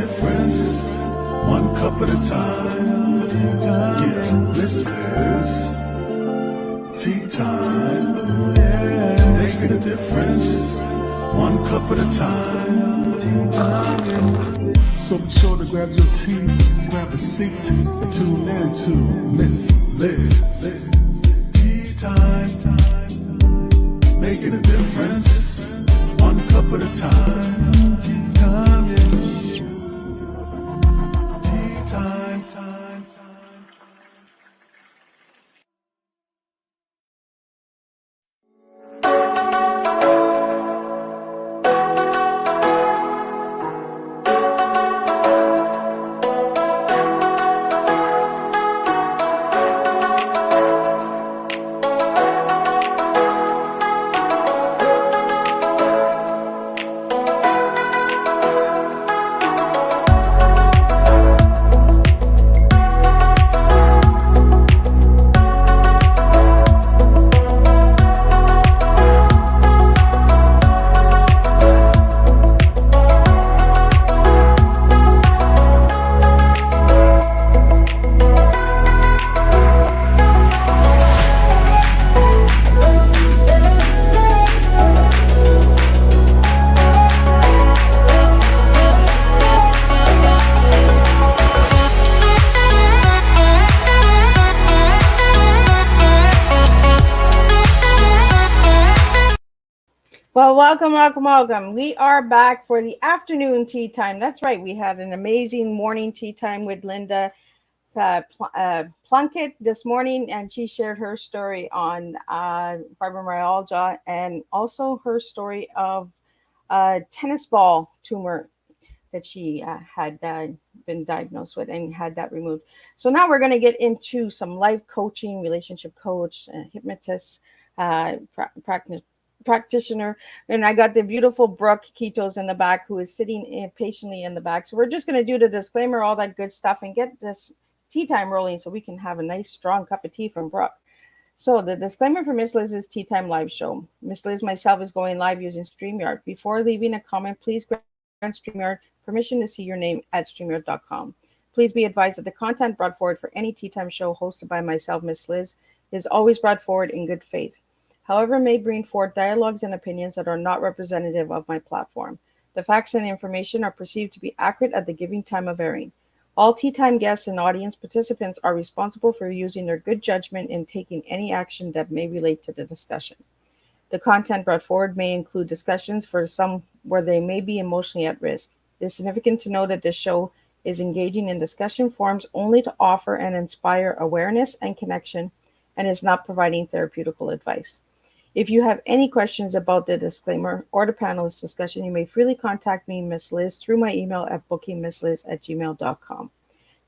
difference, one cup at a time. Yeah, this is tea time. Yeah, making a difference, one cup at a time. Tea time. So be sure to grab your tea, grab a seat, and tune in to Miss Liz. Tea time. Making a difference, one cup at a time. Tea time, yeah. Tea time. Well, welcome. We are back for the afternoon tea time. That's right. We had an amazing morning tea time with Linda Plunkett this morning, and she shared her story on fibromyalgia and also her story of tennis ball tumor that she had been diagnosed with and had that removed. So now we're going to get into some life coaching, relationship coach, hypnotist, practitioner, and I got the beautiful Brooke Kekos in the back, who is sitting patiently in the back. So we're just going to do the disclaimer, all that good stuff, and get this tea time rolling so we can have a nice strong cup of tea from Brooke. So the disclaimer for Miss Liz's Tea Time live show. Miss Liz myself is going live using StreamYard. Before leaving a comment, please grant StreamYard permission to see your name at StreamYard.com. Please be advised that the content brought forward for any Tea Time show hosted by myself, Miss Liz, is always brought forward in good faith. However, may bring forth dialogues and opinions that are not representative of my platform. The facts and information are perceived to be accurate at the given time of airing. All Tea Time guests and audience participants are responsible for using their good judgment in taking any action that may relate to the discussion. The content brought forward may include discussions for some where they may be emotionally at risk. It is significant to know that this show is engaging in discussion forums only to offer and inspire awareness and connection, and is not providing therapeutical advice. If you have any questions about the disclaimer or the panelist discussion, you may freely contact me, Miss Liz, through my email at bookingmissliz@gmail.com.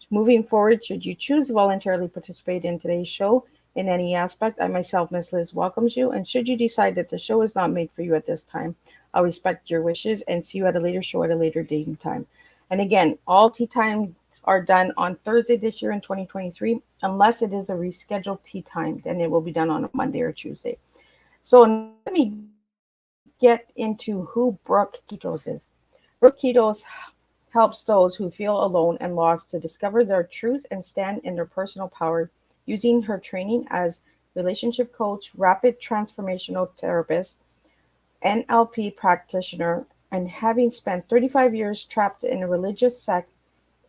Moving forward, should you choose to voluntarily participate in today's show in any aspect, I myself, Miss Liz, welcomes you. And should you decide that the show is not made for you at this time, I'll respect your wishes and see you at a later show at a later date and time. And again, all tea times are done on Thursday this year in 2023, unless it is a rescheduled tea time, then it will be done on a Monday or Tuesday. So let me get into who Brooke Kekos is. Brooke Kekos helps those who feel alone and lost to discover their truth and stand in their personal power using her training as relationship coach, rapid transformational therapist, NLP practitioner, and having spent 35 years trapped in a religious sect,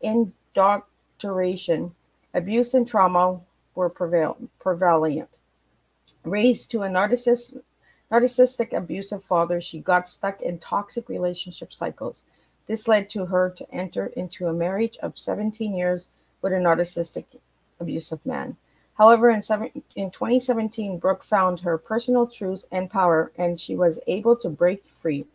indoctrination, abuse and trauma were prevalent. Raised to a narcissistic, abusive father, she got stuck in toxic relationship cycles. This led to her to enter into a marriage of 17 years with a narcissistic, abusive man. However, in 2017, Brooke found her personal truth and power, and she was able to break free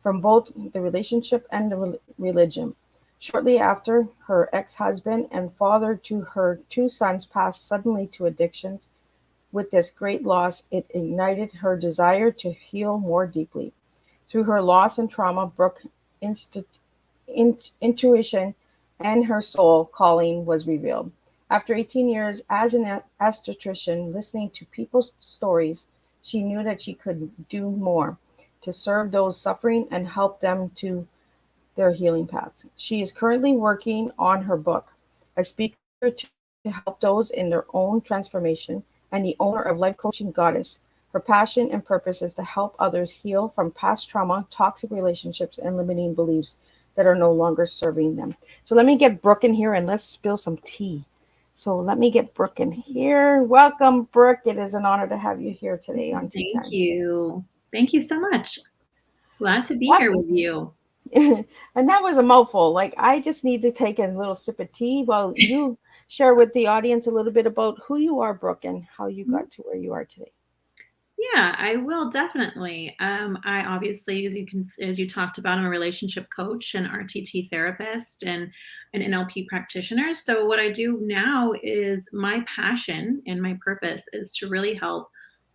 from both the relationship and the religion. Shortly after, her ex-husband and father to her 2 sons passed suddenly to addictions. With this great loss, it ignited her desire to heal more deeply. Through her loss and trauma, Brooke's intuition and her soul calling was revealed. After 18 years as an esthetician, listening to people's stories, she knew that she could do more to serve those suffering and help them to their healing paths. She is currently working on her book, a speaker to help those in their own transformation, and the owner of Life Coaching Goddess. Her passion and purpose is to help others heal from past trauma, toxic relationships, and limiting beliefs that are no longer serving them. So let me get Brooke in here and let's spill some tea. So let me get Brooke in here. Welcome, Brooke. It is an honor to have you here today on Tea Time. Thank you. Thank you so much. Glad to be here with you. And that was a mouthful. Like, I just need to take a little sip of tea while you share with the audience a little bit about who you are, Brooke, and how you got to where you are today. Yeah, I will definitely. I obviously, as you talked about, I'm a relationship coach and RTT therapist and an NLP practitioner. So what I do now is my passion and my purpose is to really help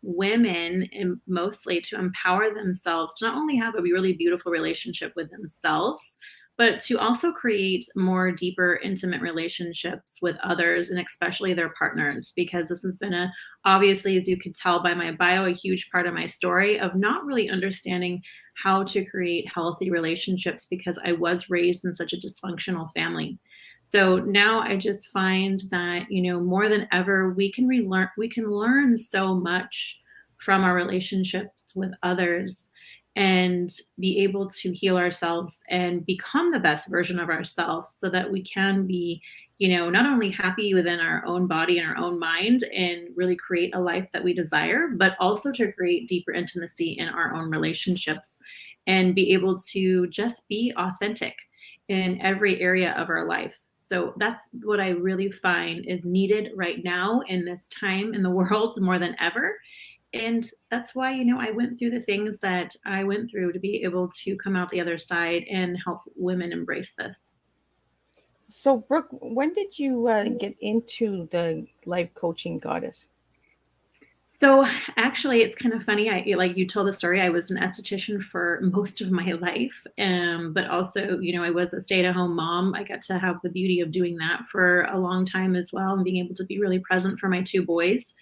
women, and mostly to empower themselves to not only have a really beautiful relationship with themselves, but to also create more deeper, intimate relationships with others and especially their partners, because this has been obviously, as you could tell by my bio, a huge part of my story of not really understanding how to create healthy relationships because I was raised in such a dysfunctional family. So now I just find that, more than ever, we can learn so much from our relationships with others and be able to heal ourselves and become the best version of ourselves so that we can be, not only happy within our own body and our own mind and really create a life that we desire, but also to create deeper intimacy in our own relationships and be able to just be authentic in every area of our life. So that's what I really find is needed right now in this time in the world more than ever. And that's why, I went through the things that I went through to be able to come out the other side and help women embrace this. So, Brooke, when did you get into the Life Coaching Goddess? So actually, it's kind of funny. Like you told the story, I was an esthetician for most of my life. But also, I was a stay-at-home mom. I got to have the beauty of doing that for a long time as well and being able to be really present for my two boys,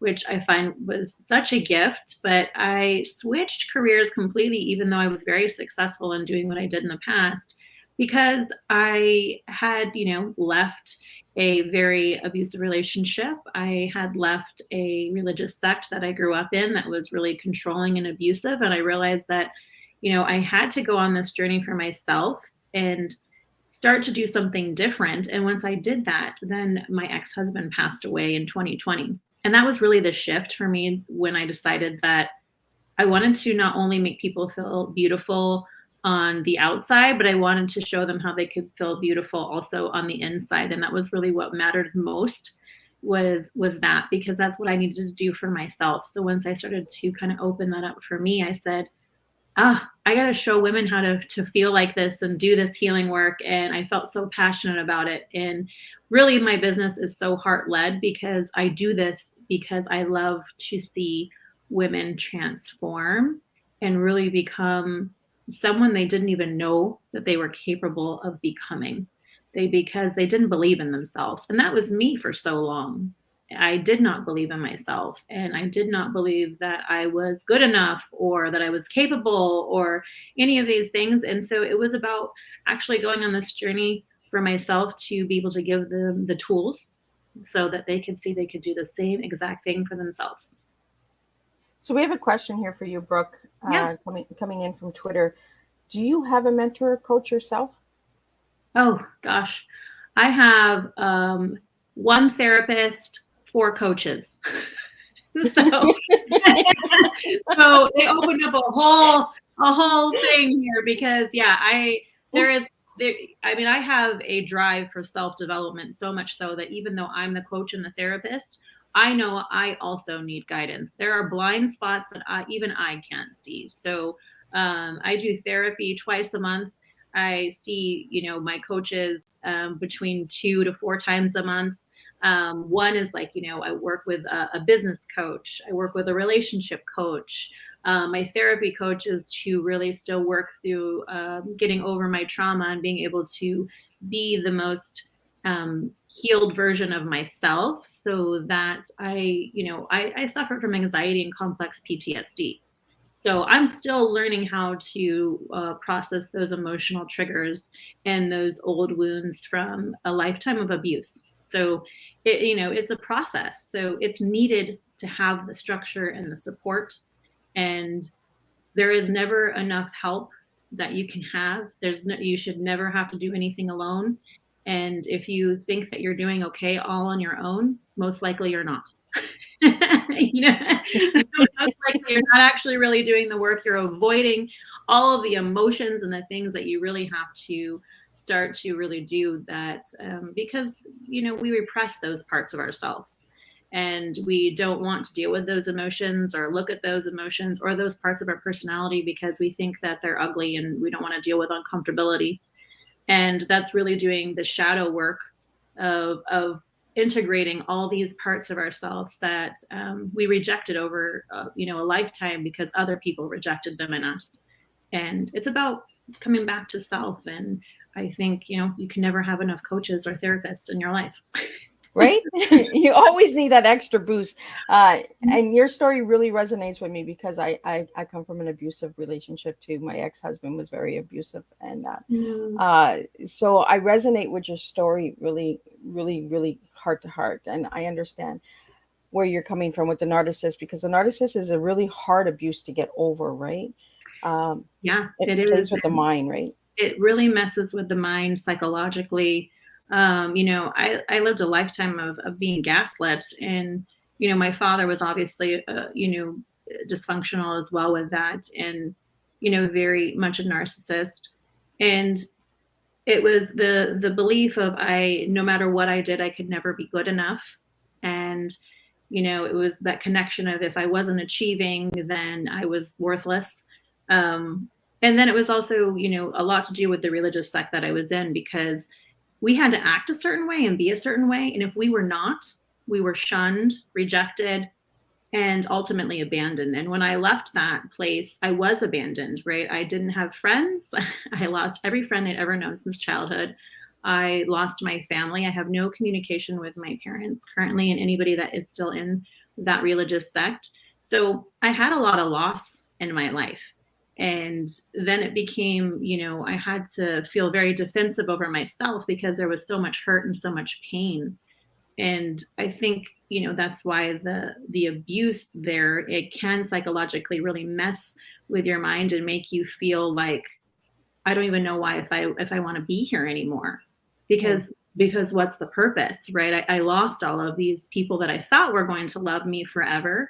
which I find was such a gift. But I switched careers completely, even though I was very successful in doing what I did in the past, because I had, left a very abusive relationship. I had left a religious sect that I grew up in that was really controlling and abusive. And I realized that, I had to go on this journey for myself and start to do something different. And once I did that, then my ex-husband passed away in 2020. And that was really the shift for me when I decided that I wanted to not only make people feel beautiful on the outside, but I wanted to show them how they could feel beautiful also on the inside. And that was really what mattered most was that, because that's what I needed to do for myself. So once I started to kind of open that up for me, I said, I got to show women how to feel like this and do this healing work. And I felt so passionate about it. And really my business is so heart-led because I do this because I love to see women transform and really become someone they didn't even know that they were capable of becoming. Because they didn't believe in themselves. And that was me for so long. I did not believe in myself, and I did not believe that I was good enough or that I was capable or any of these things. And so it was about actually going on this journey for myself to be able to give them the tools so that they could see they could do the same exact thing for themselves. So we have a question here for you, Brooke, Yeah. coming in from Twitter. Do you have a mentor or coach yourself? Oh, gosh. I have one therapist, 4 coaches. So they opened up a whole thing here because I have a drive for self-development, so much so that even though I'm the coach and the therapist, I know I also need guidance. There are blind spots that even I can't see. So I do therapy twice a month. I see, my coaches between 2 to 4 times a month. One is like, I work with a business coach. I work with a relationship coach. My therapy coach is to really still work through getting over my trauma and being able to be the most healed version of myself, so that I suffer from anxiety and complex PTSD. So I'm still learning how to process those emotional triggers and those old wounds from a lifetime of abuse. So it's a process. So it's needed to have the structure and the support, and there is never enough help that you can have. You should never have to do anything alone. And if you think that you're doing okay all on your own, most likely you're not. Most likely you're not actually really doing the work. You're avoiding all of the emotions and the things that you really have to start to really do that, because we repress those parts of ourselves, and we don't want to deal with those emotions or look at those emotions or those parts of our personality because we think that they're ugly and we don't want to deal with uncomfortability. And that's really doing the shadow work of integrating all these parts of ourselves that we rejected over a lifetime because other people rejected them in us. And it's about coming back to self. And I think you can never have enough coaches or therapists in your life. Right? You always need that extra boost. And your story really resonates with me because I come from an abusive relationship too. My ex-husband was very abusive. And so I resonate with your story really, really, really heart to heart. And I understand where you're coming from with the narcissist, because the narcissist is a really hard abuse to get over, right? Yeah, it plays with the mind, right? It really messes with the mind psychologically. I lived a lifetime of being gaslit, and my father was obviously dysfunctional as well with that, and very much a narcissist. And it was the belief of no matter what I did, I could never be good enough. And it was that connection of if I wasn't achieving, then I was worthless. And then it was also a lot to do with the religious sect that I was in, because we had to act a certain way and be a certain way. And if we were not, we were shunned, rejected, and ultimately abandoned. And when I left that place, I was abandoned, right? I didn't have friends. I lost every friend I'd ever known since childhood. I lost my family. I have no communication with my parents currently and anybody that is still in that religious sect. So I had a lot of loss in my life. And then it became, I had to feel very defensive over myself because there was so much hurt and so much pain. And I think, that's why the abuse there, it can psychologically really mess with your mind and make you feel like, I don't even know why if I want to be here anymore, because what's the purpose, right? I lost all of these people that I thought were going to love me forever.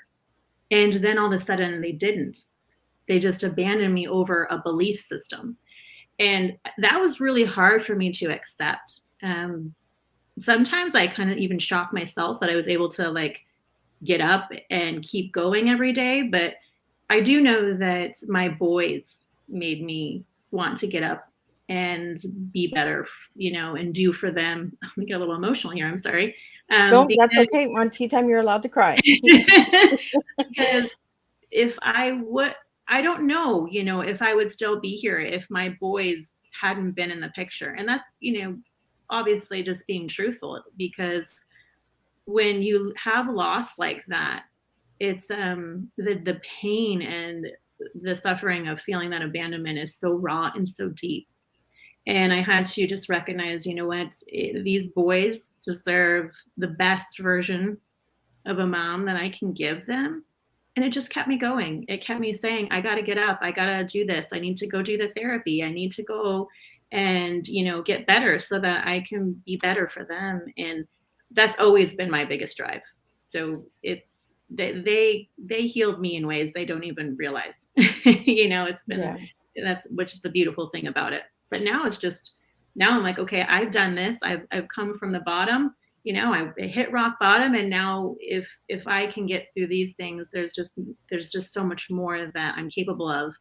And then all of a sudden they didn't. They just abandoned me over a belief system. And that was really hard for me to accept. Sometimes I kind of even shocked myself that I was able to get up and keep going every day. But I do know that my boys made me want to get up and be better, and do for them. Let me get a little emotional here. I'm sorry. That's okay. On tea time, you're allowed to cry. Because if I don't know, if I would still be here if my boys hadn't been in the picture. And that's, obviously just being truthful, because when you have loss like that, it's the pain and the suffering of feeling that abandonment is so raw and so deep. And I had to just recognize, these boys deserve the best version of a mom that I can give them. And it just kept me going. It kept me saying, I got to get up. I got to do this. I need to go do the therapy. I need to go and, get better so that I can be better for them. And that's always been my biggest drive. So it's they healed me in ways they don't even realize. It's been which is the beautiful thing about it. But now I'm like, okay, I've done this. I've come from the bottom. I hit rock bottom, and now if I can get through these things, there's just so much more that I'm capable of,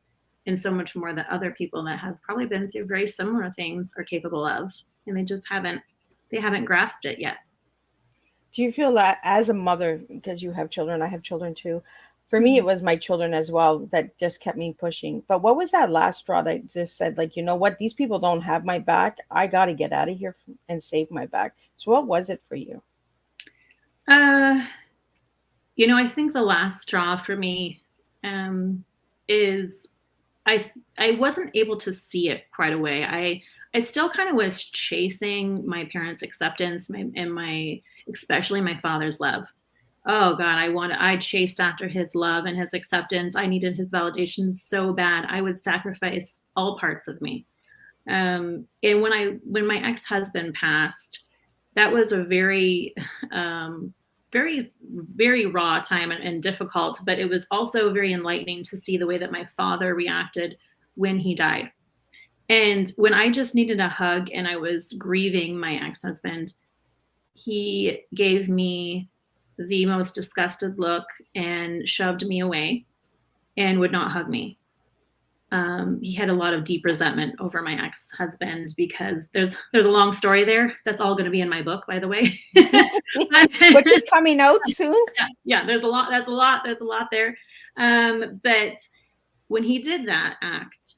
and so much more that other people that have probably been through very similar things are capable of, and they just haven't grasped it yet. Do you feel that as a mother, because you have children, I have children too, for me, it was my children as well that just kept me pushing. But what was that last straw that just said, you know what, these people don't have my back. I got to get out of here and save my back. So what was it for you? I think the last straw for me is I wasn't able to see it right away. I still kind of was chasing my parents' acceptance and especially my father's love. Oh God, I chased after his love and his acceptance. I needed his validation so bad. I would sacrifice all parts of me. And when my ex-husband passed, that was a very, very, very raw time and difficult, but it was also very enlightening to see the way that my father reacted when he died. And when I just needed a hug and I was grieving my ex-husband, he gave me the most disgusted look and shoved me away and would not hug me. He had a lot of deep resentment over my ex-husband because there's a long story there. That's all going to be in my book, by the way. Which is coming out soon. Yeah, there's a lot there. But when he did that act,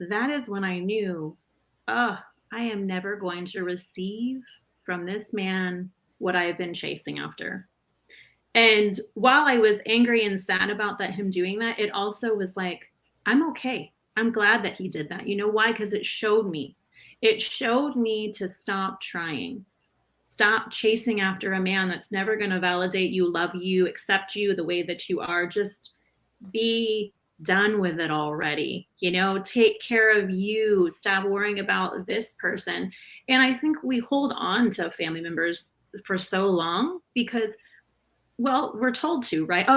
that is when I knew, I am never going to receive from this man what I've been chasing after. And while I was angry and sad about him doing that, it also was like, I'm okay. I'm glad that he did that. You know why? Because it showed me to stop trying, stop chasing after a man that's never going to validate you, love you, accept you the way that you are. Just be done with it already. Take care of you. Stop worrying about this person. And I think we hold on to family members for so long because, well, we're told to, right?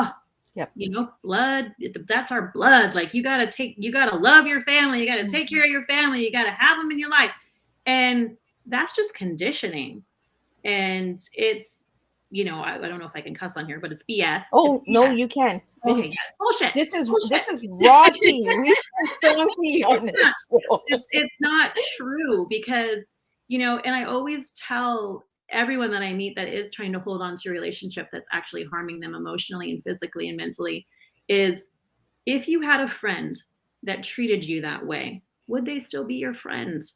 Yep. Blood, that's our blood. Like you got to love your family. You got to take care of your family. You got to have them in your life. And that's just conditioning. And it's, I don't know if I can cuss on here, but it's BS. Oh, it's BS. No, you can. Okay, yeah, bullshit. This is bullshit. Raw tea. We can tea on this. It's not true because, and I always tell everyone that I meet that is trying to hold on to a relationship that's actually harming them emotionally and physically and mentally is if you had a friend that treated you that way, would they still be your friends?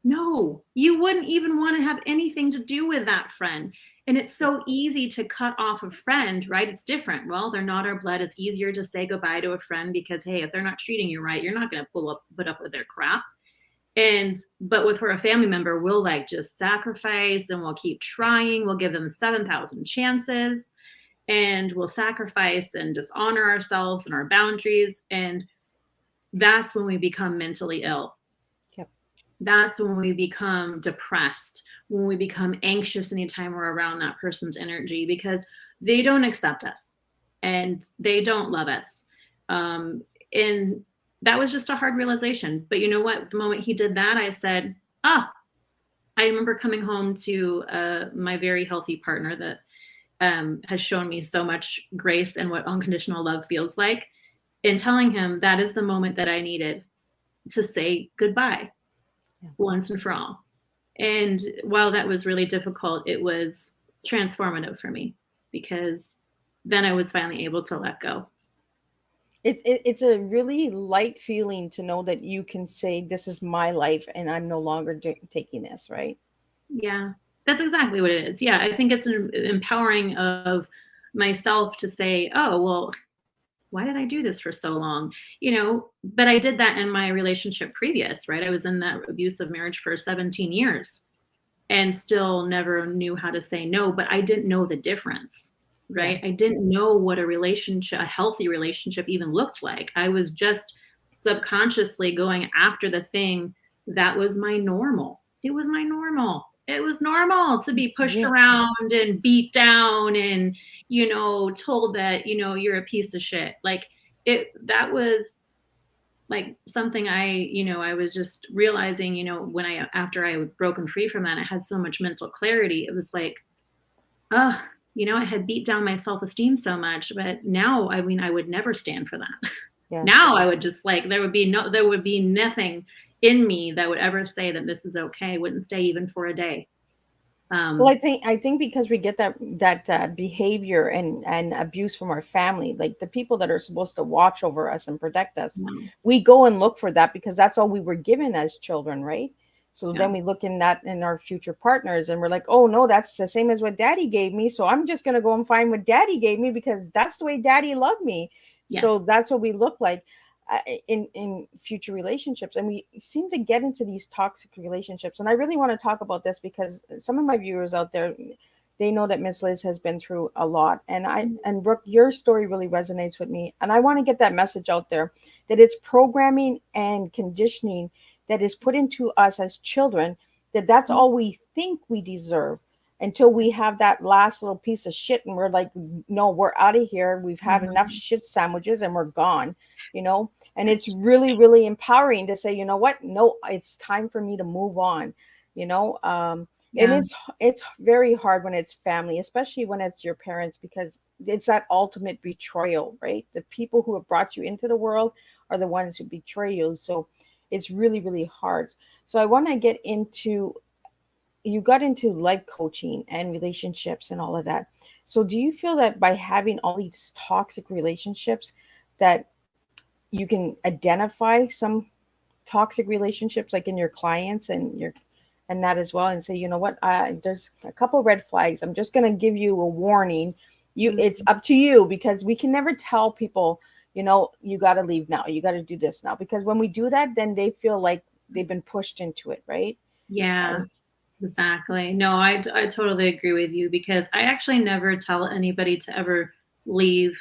No, you wouldn't even want to have anything to do with that friend. And it's so easy to cut off a friend, right? It's different. Well, they're not our blood. It's easier to say goodbye to a friend because, hey, if they're not treating you right, you're not going to put up with their crap. But for a family member, we'll just sacrifice and we'll keep trying. We'll give them 7,000 chances and we'll sacrifice and just honor ourselves and our boundaries. And that's when we become mentally ill. Yep. That's when we become depressed, when we become anxious anytime we're around that person's energy because they don't accept us and they don't love us. And that was just a hard realization. But you know what? The moment he did that, I said, I remember coming home to my very healthy partner that has shown me so much grace and what unconditional love feels like, and telling him that is the moment that I needed to say goodbye once and for all. And while that was really difficult, it was transformative for me because then I was finally able to let go. It's a really light feeling to know that you can say, this is my life and I'm no longer taking this, right? Yeah, that's exactly what it is. Yeah, I think it's an empowering of myself to say, oh, well, why did I do this for so long? But I did that in my relationship previous, right? I was in that abusive marriage for 17 years and still never knew how to say no, but I didn't know the difference. Right. I didn't know what a healthy relationship even looked like. I was just subconsciously going after the thing that was my normal. It was my normal. It was normal to be pushed around and beat down and, told that, you're a piece of shit. That was like something I was just realizing, after I was broken free from that, I had so much mental clarity. It was like, I had beat down my self-esteem so much, but now, I would never stand for that. Yeah. Now I would just there would be nothing in me that would ever say that this is okay. I wouldn't stay even for a day. Well, I think because we get that behavior and abuse from our family, like the people that are supposed to watch over us and protect us, we go and look for that because that's all we were given as children, right? So then we look in our future partners and we're like, oh no, that's the same as what daddy gave me. So I'm just going to go and find what daddy gave me because that's the way daddy loved me. So Yes. that's what we look like in future relationships, and we seem to get into these toxic relationships. And I really want to talk about this because some of my viewers out there, they know that Miss Liz has been through a lot, and Brooke, your story really resonates with me, and I want to get that message out there, that it's programming and conditioning that is put into us as children, that that's all we think we deserve, until we have that last little piece of shit and we're like, no, we're out of here, we've had enough Mhm. shit sandwiches and we're gone, you know. And it's really, really empowering to say, you know what, no, it's time for me to move on, you know. And Yeah. it's very hard when it's family, especially when it's your parents, because it's that ultimate betrayal, right? The people who have brought you into the world are the ones who betray you. So it's really, really hard. So I want to get into, you got into life coaching and relationships and all of that. So do you feel that by having all these toxic relationships, that you can identify some toxic relationships like in your clients and your, and that as well, and say, you know what, there's a couple red flags, I'm just going to give you a warning, you, it's Mhm. up to you, because we can never tell people, you know, you got to leave now, you got to do this now, because when we do that, then they feel like they've been pushed into it, right? Yeah. And Exactly. No, I totally agree with you because I actually never tell anybody to ever leave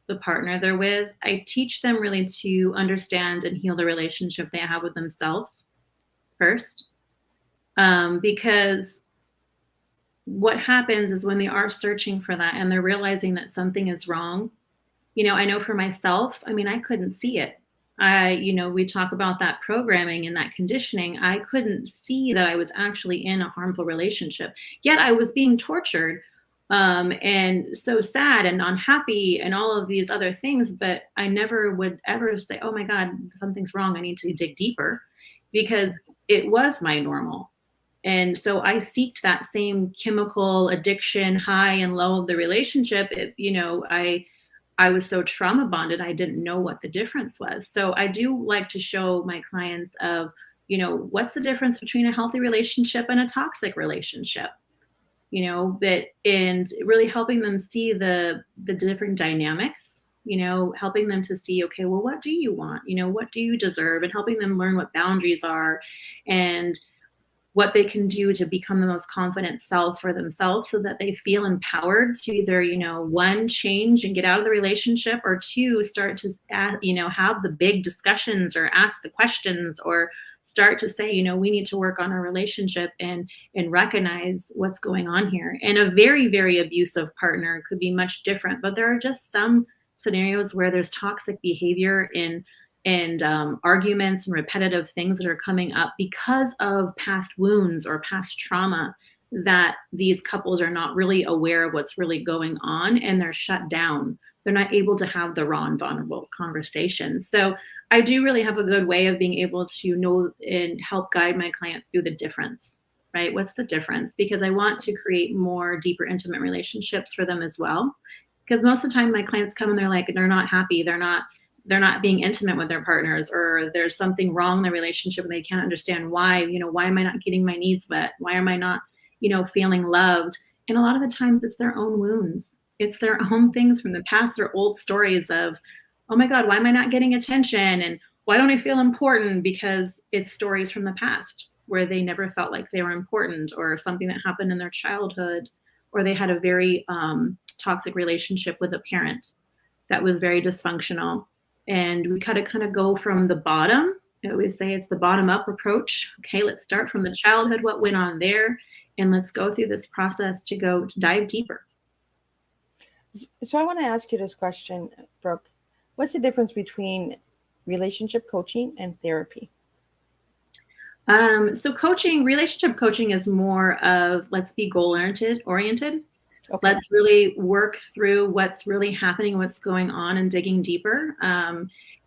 the partner they're with. I teach them really to understand and heal the relationship they have with themselves first. Because what happens is when they are searching for that and they're realizing that something is wrong, I know for myself, I mean, I couldn't see it. We talk about that programming and that conditioning. I couldn't see that I was actually in a harmful relationship. Yet I was being tortured, and so sad and unhappy and all of these other things. But I never would ever say, oh my God, something's wrong. I need to dig deeper because it was my normal. And so I seeked that same chemical addiction, high and low of the relationship. I was so trauma bonded, I didn't know what the difference was. So I do like to show my clients of, what's the difference between a healthy relationship and a toxic relationship? That and really helping them see the different dynamics, helping them to see, okay, well, what do you want? What do you deserve? And helping them learn what boundaries are and what they can do to become the most confident self for themselves so that they feel empowered to either, one, change and get out of the relationship, or two, start to, have the big discussions or ask the questions or start to say, we need to work on our relationship and recognize what's going on here. And a very, very abusive partner could be much different, but there are just some scenarios where there's toxic behavior and arguments and repetitive things that are coming up because of past wounds or past trauma, that these couples are not really aware of what's really going on and they're shut down. They're not able to have the raw and vulnerable conversations. So I do really have a good way of being able to know and help guide my clients through the difference, right? What's the difference? Because I want to create more deeper, intimate relationships for them as well. Because most of the time my clients come and they're like, they're not happy. They're not being intimate with their partners, or there's something wrong in the relationship and they can't understand why. Why am I not getting my needs met? Why am I not, feeling loved? And a lot of the times it's their own wounds. It's their own things from the past, their old stories of, oh my God, why am I not getting attention? And why don't I feel important? Because it's stories from the past where they never felt like they were important, or something that happened in their childhood, or they had a very toxic relationship with a parent that was very dysfunctional. And we kind of go from the bottom. I always say it's the bottom up approach. Okay, let's start from the childhood, what went on there, and let's go through this process to dive deeper. so I want to ask you this question, Brooke. What's the difference between relationship coaching and therapy? So relationship coaching is more of, let's be goal oriented. Okay. Let's really work through what's really happening, what's going on, and digging deeper.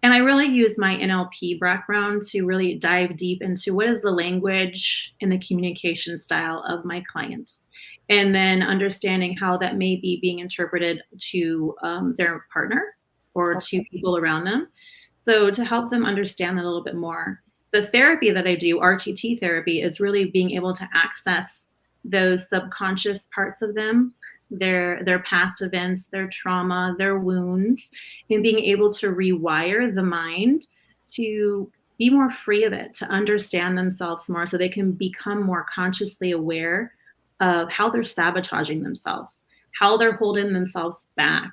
And I really use my NLP background to really dive deep into what is the language and the communication style of my clients. And then understanding how that may be being interpreted to their partner or to Okay. people around them. So to help them understand that a little bit more. The therapy that I do, RTT therapy, is really being able to access those subconscious parts of them their past events, their trauma, their wounds, and being able to rewire the mind to be more free of it, to understand themselves more so they can become more consciously aware of how they're sabotaging themselves, how they're holding themselves back,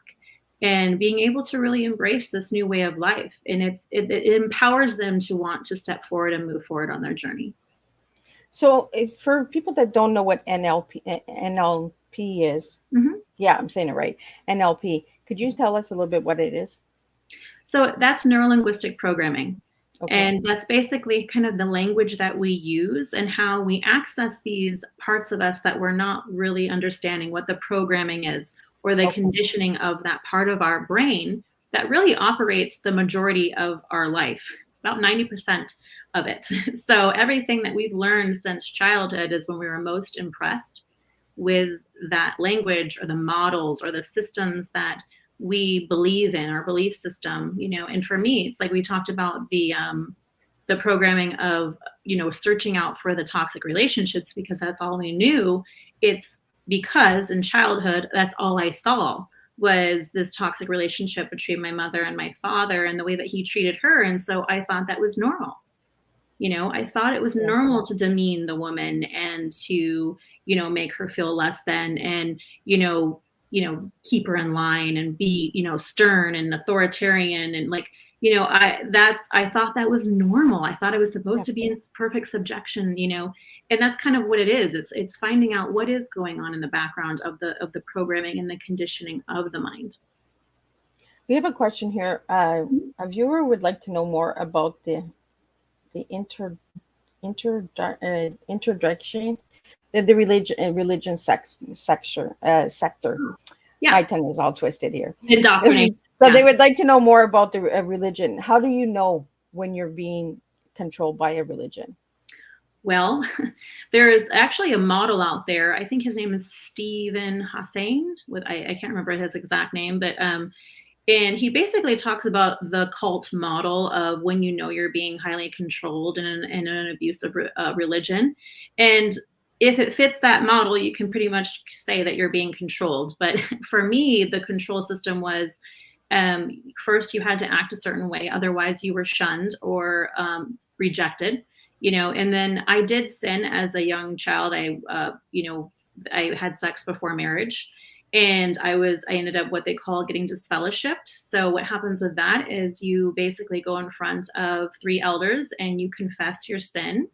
and being able to really embrace this new way of life. And it empowers them to want to step forward and move forward on their journey. So for people that don't know what NLP is, yeah, I'm saying it right, NLP, could you tell us a little bit what it is? So that's neuro-linguistic programming. Okay. And that's basically kind of the language that we use and how we access these parts of us that we're not really understanding what the programming is, or the conditioning of that part of our brain that really operates the majority of our life, about 90% of it. So everything that we've learned since childhood is when we were most impressed with that language or the models or the systems that we believe in, our belief system, you know. And for me, it's like we talked about the programming of, you know, searching out for the toxic relationships because that's all we knew. It's because in childhood, that's all I saw was this toxic relationship between my mother and my father and the way that he treated her. And so I thought that was normal. You know, I thought it was normal to demean the woman and to, you know, make her feel less than, and, you know, keep her in line and be, you know, stern and authoritarian. And like, you know, I thought that was normal. I thought I was supposed to be in perfect subjection, you know, and that's kind of what it is. It's finding out what is going on in the background of the programming and the conditioning of the mind. We have a question here. A viewer would like to know more about the introduction, the religion sector. Yeah. My tongue is all twisted here. Indoctrination. So they would like to know more about the religion. How do you know when you're being controlled by a religion? Well, there is actually a model out there. I think his name is Stephen Hussein. I can't remember his exact name, but and he basically talks about the cult model of when you know you're being highly controlled in an abusive religion. And if it fits that model, you can pretty much say that you're being controlled. But for me, the control system was first you had to act a certain way. Otherwise, you were shunned or rejected. You know, and then I did sin as a young child. I had sex before marriage. And I ended up what they call getting disfellowshipped. So what happens with that is you basically go in front of 3 elders and you confess your sin,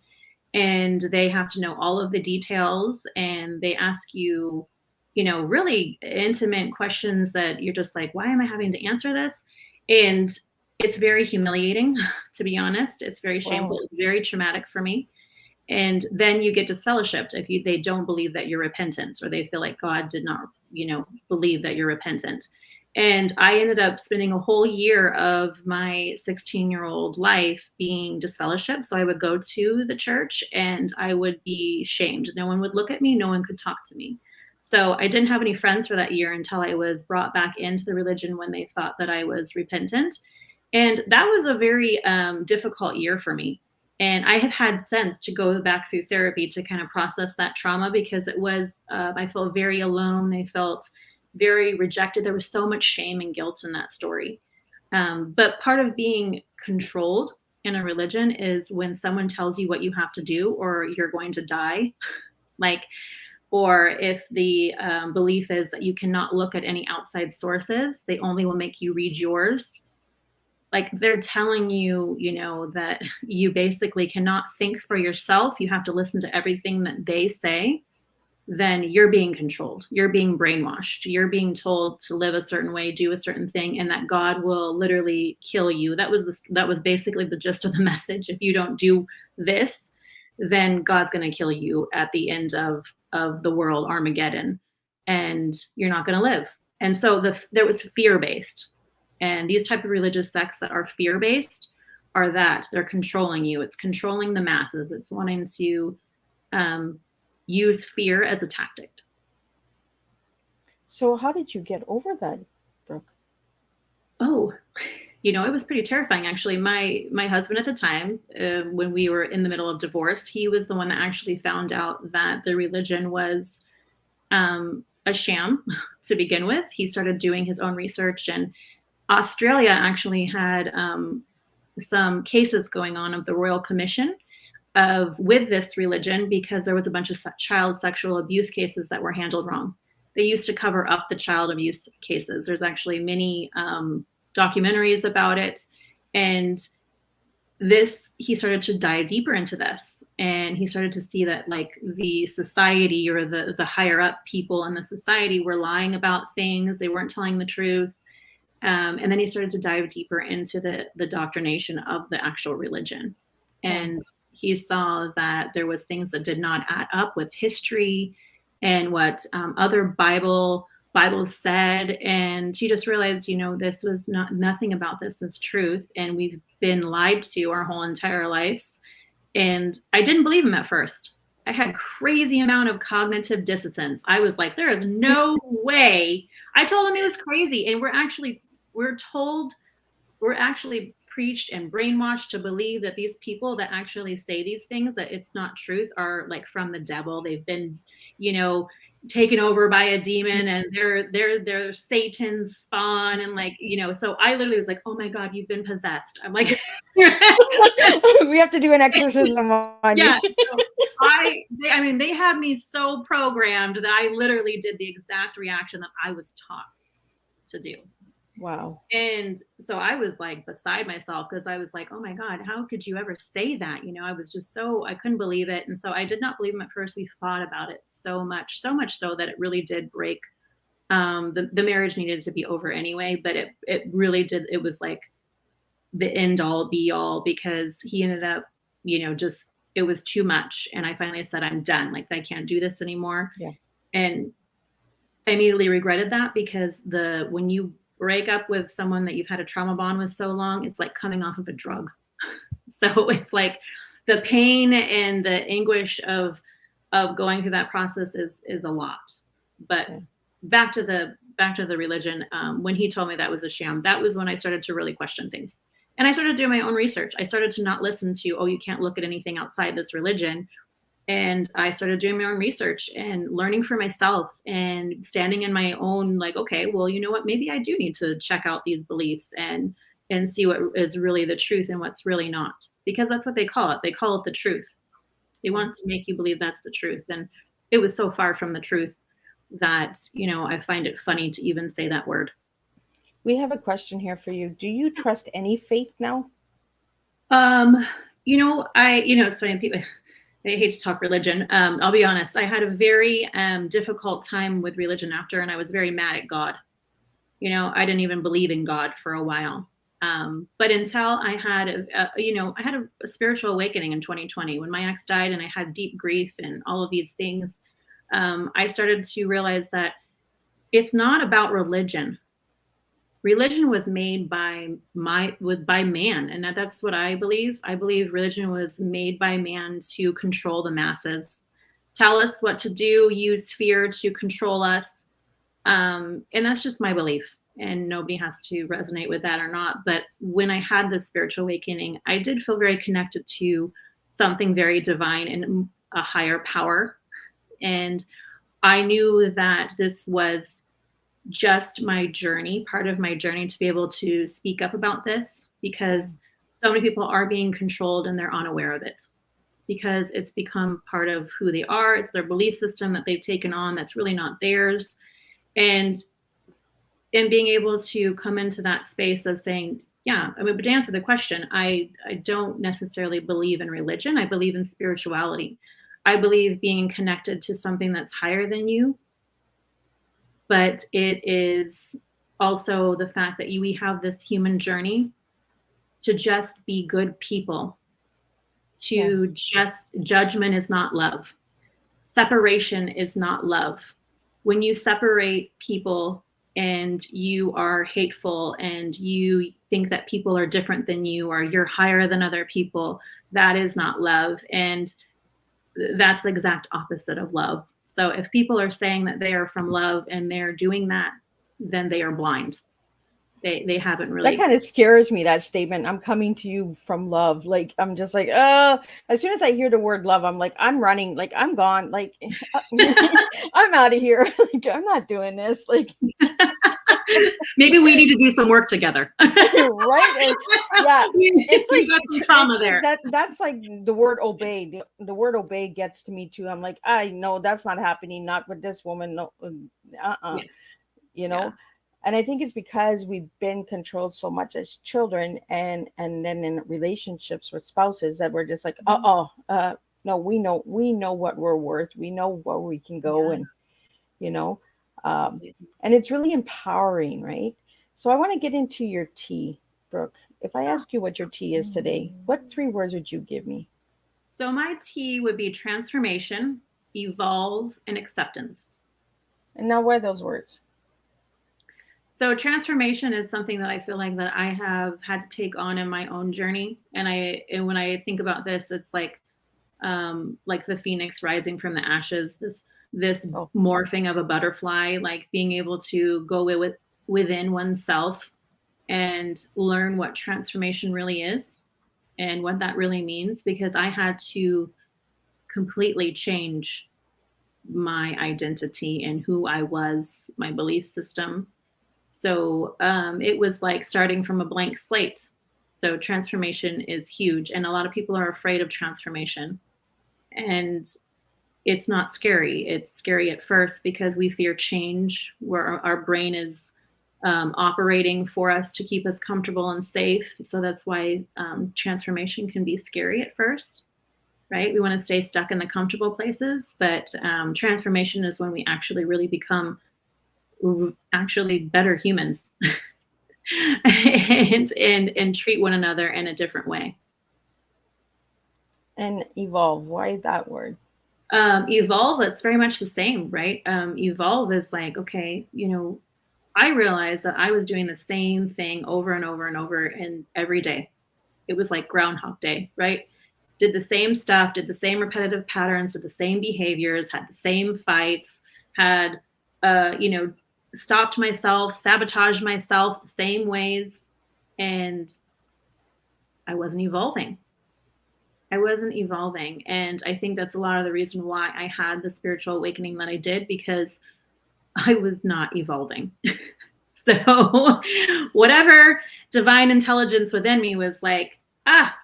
and they have to know all of the details, and they ask you, you know, really intimate questions that you're just like, why am I having to answer this? And it's very humiliating, to be honest. It's very shameful. It's very traumatic for me. And then you get disfellowshipped if they don't believe that you're repentant, or they feel like God did not, you know, believe that you're repentant. And I ended up spending a whole year of my 16-year-old life being disfellowshipped. So I would go to the church and I would be shamed. No one would look at me. No one could talk to me. So I didn't have any friends for that year until I was brought back into the religion when they thought that I was repentant. And that was a very difficult year for me. And I have had since to go back through therapy to kind of process that trauma, because it was, I felt very alone. I felt very rejected. There was so much shame and guilt in that story. But part of being controlled in a religion is when someone tells you what you have to do or you're going to die, or if the belief is that you cannot look at any outside sources, they only will make you read yours. Like they're telling you, you know, that you basically cannot think for yourself. You have to listen to everything that they say. Then you're being controlled. You're being brainwashed. You're being told to live a certain way, do a certain thing, and that God will literally kill you. That was basically the gist of the message. If you don't do this, then God's going to kill you at the end of the world, Armageddon, and you're not going to live. And so there was fear-based. And these type of religious sects that are fear-based are that they're controlling you. It's controlling the masses. It's wanting to use fear as a tactic. So how did you get over that, Brooke? Oh, you know, it was pretty terrifying, actually. My husband at the time, when we were in the middle of divorce, he was the one that actually found out that the religion was a sham to begin with. He started doing his own research, and Australia actually had some cases going on of the Royal Commission with this religion, because there was a bunch of child sexual abuse cases that were handled wrong. They used to cover up the child abuse cases. There's actually many documentaries about it. And he started to dive deeper into this. And he started to see that like the society, or the higher up people in the society, were lying about things. They weren't telling the truth. And then he started to dive deeper into the indoctrination of the actual religion. And he saw that there was things that did not add up with history and what other Bibles said. And he just realized, this was nothing about this is truth. And we've been lied to our whole entire lives. And I didn't believe him at first. I had crazy amount of cognitive dissonance. I was like, there is no way. I told him he was crazy. And we're actually preached and brainwashed to believe that these people that actually say these things, that it's not truth, are like from the devil. They've been, taken over by a demon, and they're Satan's spawn. And like, so I literally was like, oh my God, you've been possessed. I'm like, we have to do an exorcism on you. Yeah. So they had me so programmed that I literally did the exact reaction that I was taught to do. Wow. And so I was like beside myself, because I was like, oh my God, how could you ever say that? I was just I couldn't believe it. And so I did not believe him at first. We fought about it so much so that it really did break. The marriage needed to be over anyway, but it really did. It was like the end all be all, because he ended up, just, it was too much. And I finally said, I'm done. Like, I can't do this anymore. Yeah. And I immediately regretted that, because when you break up with someone that you've had a trauma bond with so long, it's like coming off of a drug. So it's like the pain and the anguish of going through that process is a lot. But back to the religion, when he told me that was a sham, that was when I started to really question things. And I started doing my own research. I started to not listen to, you can't look at anything outside this religion. And I started doing my own research and learning for myself and standing in my own, like, okay, well, you know what, maybe I do need to check out these beliefs and see what is really the truth and what's really not, because that's what they call it. They call it the truth. They want to make you believe that's the truth. And it was so far from the truth that, I find it funny to even say that word. We have a question here for you. Do you trust any faith now? It's funny, people, I hate to talk religion. I'll be honest. I had a very difficult time with religion after, and I was very mad at God. I didn't even believe in God for a while. But until I had, I had a spiritual awakening in 2020 when my ex died, and I had deep grief and all of these things. I started to realize that it's not about religion. Religion was made by man, and that's what I believe. I believe religion was made by man to control the masses, tell us what to do, use fear to control us, and that's just my belief. And nobody has to resonate with that or not. But when I had this spiritual awakening, I did feel very connected to something very divine and a higher power, and I knew that this was just my journey, part of my journey, to be able to speak up about this, because so many people are being controlled and they're unaware of it, because it's become part of who they are. It's their belief system that they've taken on that's really not theirs. And being able to come into that space of saying, but to answer the question, I don't necessarily believe in religion. I believe in spirituality. I believe being connected to something that's higher than you. But it is also the fact that we have this human journey to just be good people, just judgment is not love. Separation is not love. When you separate people and you are hateful and you think that people are different than you or you're higher than other people, that is not love. And that's the exact opposite of love. So if people are saying that they are from love and they're doing that, then they are blind. They haven't really. That kind of scares me, that statement. I'm coming to you from love. Like, I'm just like, as soon as I hear the word love, I'm like, I'm running, like, I'm gone. Like, I'm out of here. Like, I'm not doing this. Like, maybe we need to do some work together. Right? And yeah, it's like, got some trauma there. That's like the word obey. The word obey gets to me too. I'm like, I know that's not happening. Not with this woman. No, Yes. you know. Yeah. And I think it's because we've been controlled so much as children, and then in relationships with spouses, that we're just like, no, we know what we're worth. We know where we can go, and you know, and it's really empowering, right? So I want to get into your T, Brooke. If I ask you what your T is today, what 3 words would you give me? So my T would be transformation, evolve, and acceptance. And now, what are those words? So transformation is something that I feel like that I have had to take on in my own journey. And when I think about this, it's like the phoenix rising from the ashes, this morphing of a butterfly, like being able to go within oneself and learn what transformation really is and what that really means, because I had to completely change my identity and who I was, my belief system. So it was like starting from a blank slate. So transformation is huge. And a lot of people are afraid of transformation. And it's not scary. It's scary at first because we fear change, where our brain is operating for us to keep us comfortable and safe. So that's why transformation can be scary at first, right? We want to stay stuck in the comfortable places, but transformation is when we actually really become actually better humans and treat one another in a different way. And evolve, why that word? Evolve, it's very much the same, right? Evolve is like, okay, I realized that I was doing the same thing over and over and over, and every day. It was like Groundhog Day, right? Did the same stuff, did the same repetitive patterns, did the same behaviors, had the same fights, had, stopped myself, sabotaged myself the same ways, and I wasn't evolving. And I think that's a lot of the reason why I had the spiritual awakening that I did, because I was not evolving. So whatever divine intelligence within me was like,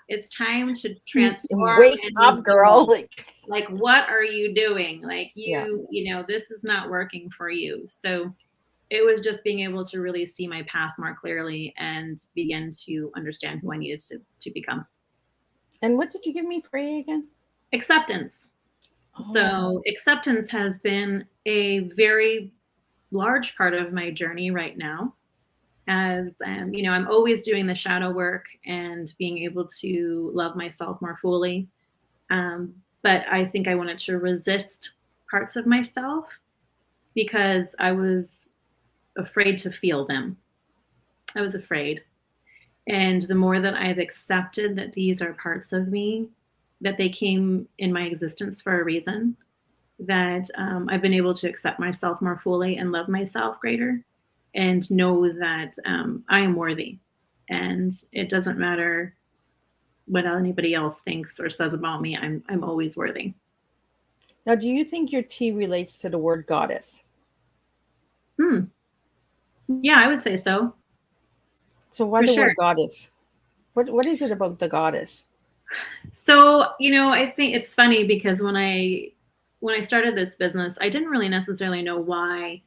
it's time to transform. Wake up, girl. Like, what are you doing? Like, this is not working for you. So it was just being able to really see my path more clearly and begin to understand who I needed to become. And what did you give me for A again? Acceptance. So acceptance has been a very large part of my journey right now, as I'm always doing the shadow work and being able to love myself more fully. But I think I wanted to resist parts of myself because I was afraid to feel them. I was afraid. And the more that I've accepted that these are parts of me, that they came in my existence for a reason, that I've been able to accept myself more fully and love myself greater, and know that I am worthy. And it doesn't matter what anybody else thinks or says about me. I'm always worthy. Now, do you think your T relates to the word goddess? Yeah, I would say so. So why the word goddess? What is it about the goddess? So, I think it's funny because when I started this business, I didn't really necessarily know why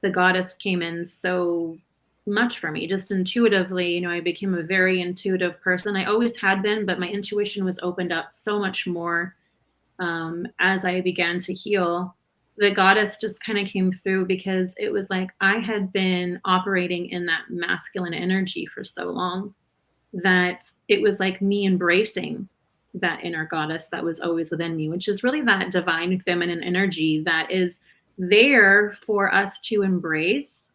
the goddess came in so much for me. Just intuitively, I became a very intuitive person. I always had been, but my intuition was opened up so much more as I began to heal. The goddess just kind of came through because it was like I had been operating in that masculine energy for so long that it was like me embracing that inner goddess that was always within me, which is really that divine feminine energy that is there for us to embrace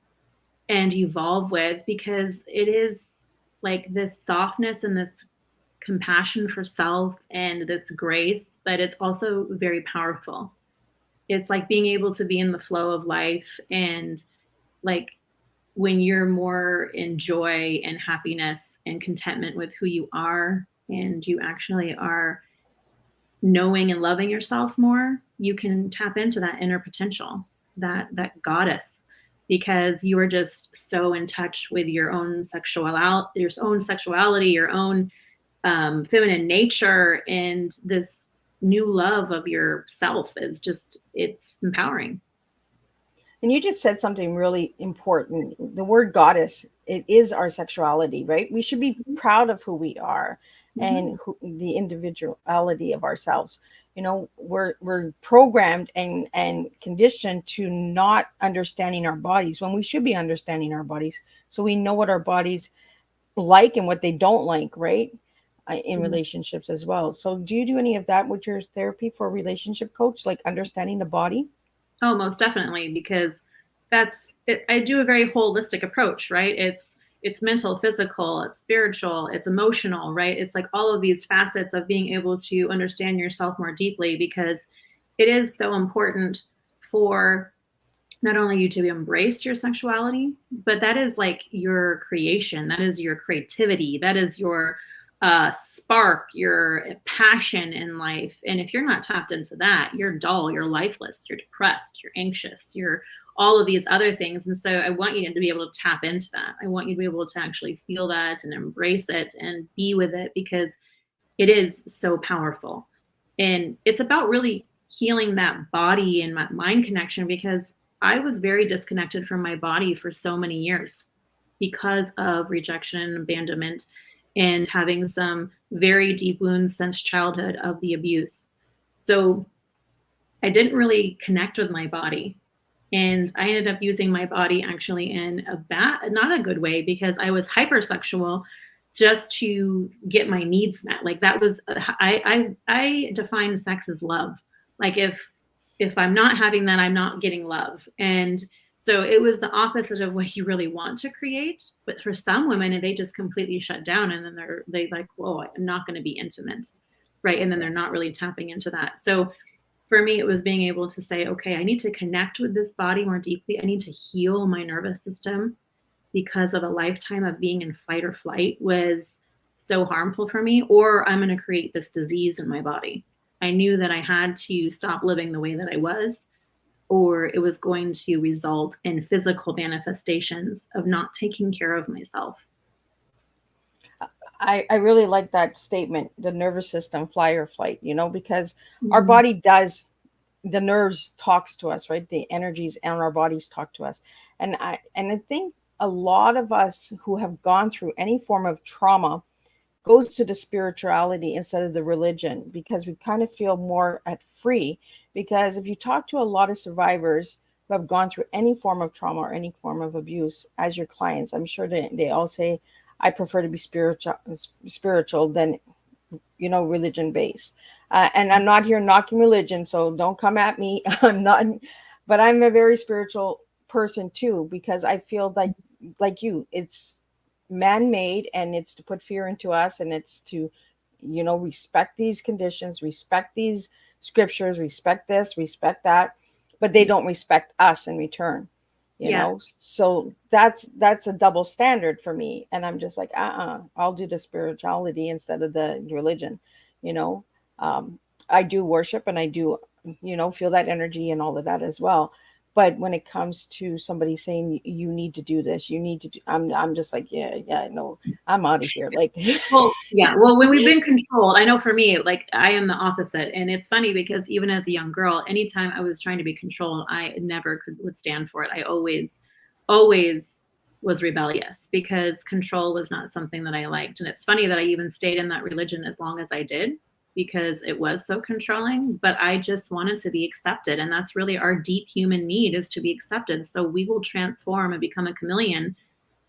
and evolve with, because it is like this softness and this compassion for self and this grace, but it's also very powerful. It's like being able to be in the flow of life and like when you're more in joy and happiness and contentment with who you are, and you actually are knowing and loving yourself more, you can tap into that inner potential, that goddess, because you are just so in touch with your own sexuality, your own feminine nature, and this new love of yourself is just, it's empowering. And you just said something really important. The word goddess, it is our sexuality, right? We should be proud of who we are and the individuality of ourselves. You know, we're programmed and conditioned to not understanding our bodies when we should be understanding our bodies. So we know what our bodies like and what they don't like, right? In relationships as well. So do you do any of that with your therapy for a relationship coach, like understanding the body? Oh, most definitely, because that's it. I do a very holistic approach, right? It's mental, physical, it's spiritual, it's emotional, right? It's like all of these facets of being able to understand yourself more deeply, because it is so important for not only you to embrace your sexuality, but that is like your creation, that is your creativity, that is your spark, your passion in life. And if you're not tapped into that, you're dull, you're lifeless, you're depressed, you're anxious, you're all of these other things. And so I want you to be able to tap into that. I want you to be able to actually feel that and embrace it and be with it, because it is so powerful. And it's about really healing that body and mind connection, because I was very disconnected from my body for so many years because of rejection and abandonment, and having some very deep wounds since childhood of the abuse. So I didn't really connect with my body. And I ended up using my body actually in not a good way, because I was hypersexual just to get my needs met. Like that was, I define sex as love. Like if I'm not having that, I'm not getting love. And so it was the opposite of what you really want to create. But for some women, they just completely shut down, and then they like, whoa, I'm not going to be intimate, right? And then they're not really tapping into that. So for me, it was being able to say, okay, I need to connect with this body more deeply. I need to heal my nervous system, because of a lifetime of being in fight or flight was so harmful for me, or I'm going to create this disease in my body. I knew that I had to stop living the way that I was, or it was going to result in physical manifestations of not taking care of myself. I really like that statement, the nervous system, fly or flight, you know, because our body does, the nerves talks to us, right? The energies and our bodies talk to us. And I think a lot of us who have gone through any form of trauma goes to the spirituality instead of the religion, because we kind of feel more at free. Because if you talk to a lot of survivors who have gone through any form of trauma or any form of abuse as your clients, I'm sure they all say, I prefer to be spiritual than, you know, religion based. And I'm not here knocking religion, so don't come at me. I'm not, but I'm a very spiritual person too, because I feel like you, it's man-made, and it's to put fear into us, and it's to, you know, respect these conditions, respect these scriptures, respect this, respect that, but they don't respect us in return, you know. So that's a double standard for me, and I'm just like, I'll do the spirituality instead of the religion, you know. I do worship, and I do, you know, feel that energy and all of that as well. But when it comes to somebody saying you need to do this, you need to do, I'm just like, yeah, no, I'm out of here. Like, well, when we've been controlled, I know for me, like I am the opposite. And it's funny, because even as a young girl, anytime I was trying to be controlled, I never would stand for it. I always was rebellious, because control was not something that I liked. And it's funny that I even stayed in that religion as long as I did, because it was so controlling, but I just wanted to be accepted. And that's really our deep human need, is to be accepted. So we will transform and become a chameleon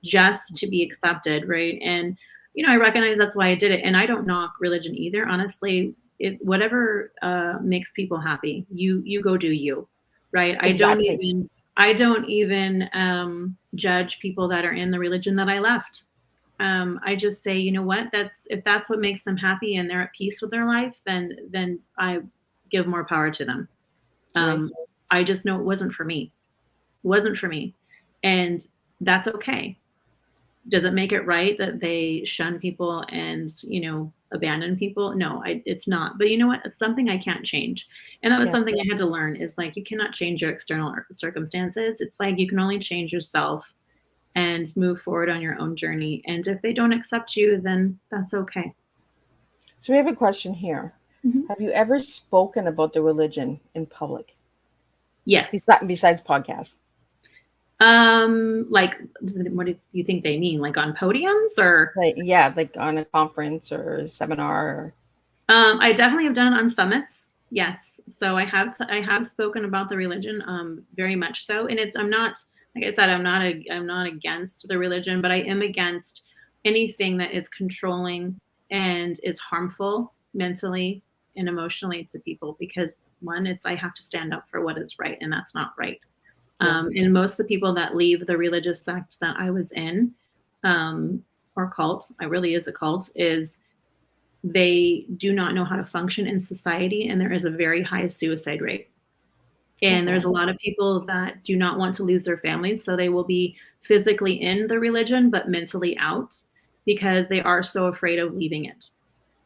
just to be accepted, right? And, you know, I recognize that's why I did it. And I don't knock religion either. Honestly, whatever makes people happy, you go do you, right? Exactly. I don't even judge people that are in the religion that I left. I just say, you know what, if that's what makes them happy and they're at peace with their life, then I give more power to them. Right. I just know it wasn't for me. And that's okay. Does it make it right that they shun people and, abandon people? No, it's not. But you know what? It's something I can't change. And that was Yeah. something I had to learn, is like, you cannot change your external circumstances. It's like, you can only change yourself and move forward on your own journey. And if they don't accept you, then that's okay. So we have a question here. Mhm. Have you ever spoken about the religion in public? Yes. Besides podcasts? Like, what do you think they mean? Like on podiums or? Like on a conference or seminar? I definitely have done it on summits. Yes. So I have spoken about the religion, very much so. And I'm not, like I said, I'm not against the religion, but I am against anything that is controlling and is harmful mentally and emotionally to people, because one, I have to stand up for what is right, and that's not right. And most of the people that leave the religious sect that I was in, or cult, it really is a cult, is they do not know how to function in society, and there is a very high suicide rate. And there's a lot of people that do not want to lose their families, so they will be physically in the religion but mentally out, because they are so afraid of leaving it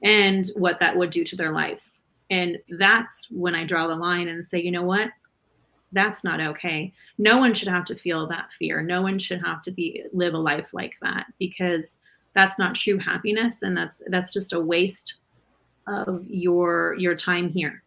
and what that would do to their lives. And that's when I draw the line and say, you know what? That's not okay. No one should have to feel that fear. No one should have to live a life like that, because that's not true happiness, and that's just a waste of your time here.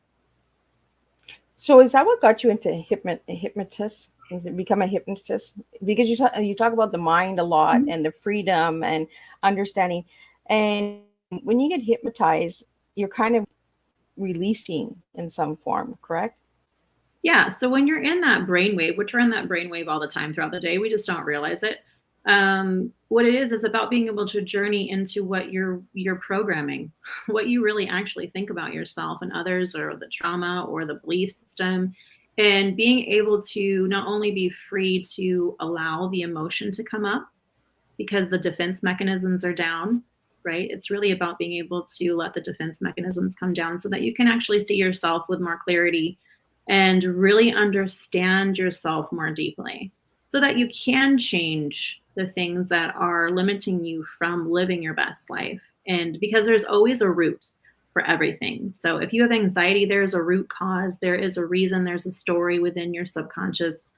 So is that what got you into hypnotist? Become a hypnotist? Because you talk about the mind a lot, mm-hmm. and the freedom and understanding. And when you get hypnotized, you're kind of releasing in some form, correct? Yeah. So when you're in that brainwave, which we're in that brainwave all the time throughout the day, we just don't realize it. What it is about being able to journey into what you're programming, what you really actually think about yourself and others, or the trauma or the belief system, and being able to not only be free to allow the emotion to come up because the defense mechanisms are down, right? It's really about being able to let the defense mechanisms come down so that you can actually see yourself with more clarity and really understand yourself more deeply, so that you can change the things that are limiting you from living your best life. And because there's always a root for everything. So if you have anxiety, there's a root cause, there is a reason, there's a story within your subconscious.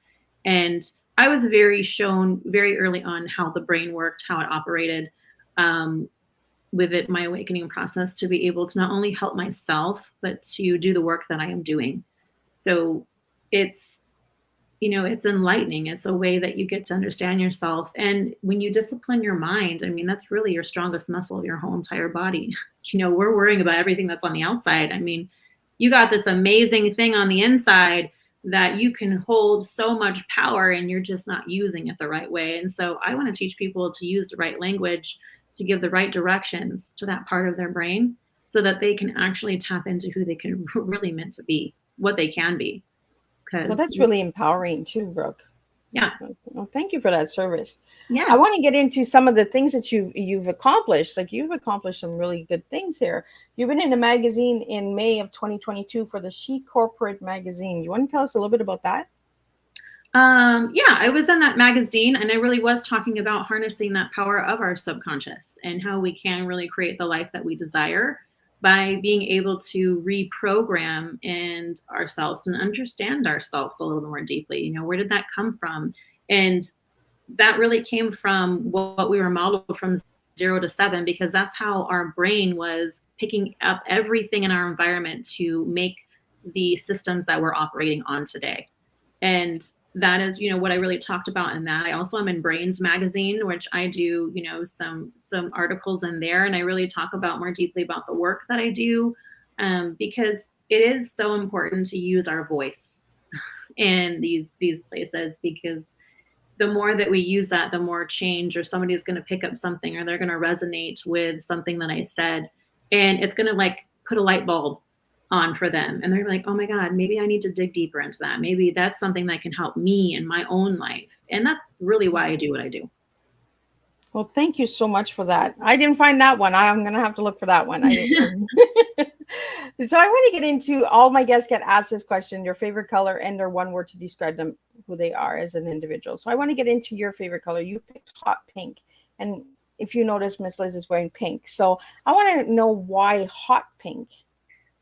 And I was shown very early on how the brain worked, how it operated, with my awakening process, to be able to not only help myself, but to do the work that I am doing. So it's enlightening. It's a way that you get to understand yourself. And when you discipline your mind, I mean, that's really your strongest muscle of your whole entire body. We're worrying about everything that's on the outside. I mean, you got this amazing thing on the inside that you can hold so much power, and you're just not using it the right way. And so I want to teach people to use the right language, to give the right directions to that part of their brain, so that they can actually tap into who they can really meant to be, what they can be. Well, that's really empowering too, Brooke. Yeah. Well, thank you for that service. Yeah. I want to get into some of the things that you've accomplished. Like, you've accomplished some really good things here. You've been in a magazine in May of 2022 for the She Corporate magazine. You want to tell us a little bit about that? Yeah, I was in that magazine, and I really was talking about harnessing that power of our subconscious and how we can really create the life that we desire by being able to reprogram ourselves and understand ourselves a little more deeply. Where did that come from? And that really came from what we were modeled from 0 to 7, because that's how our brain was picking up everything in our environment to make the systems that we're operating on today. And that is, what I really talked about in that. I also am in Brains magazine, which I do, some articles in there, and I really talk about more deeply about the work that I do, because it is so important to use our voice in these places, because the more that we use that, the more change, or somebody's going to pick up something, or they're going to resonate with something that I said, and it's going to put a light bulb on for them. And they're like, oh my God, maybe I need to dig deeper into that. Maybe that's something that can help me in my own life. And that's really why I do what I do. Well, thank you so much for that. I didn't find that one. I'm going to have to look for that one. So I want to get into, all my guests get asked this question, your favorite color and their one word to describe them, who they are as an individual. So I want to get into your favorite color. You picked hot pink. And if you notice, Miss Liz is wearing pink. So I want to know why hot pink.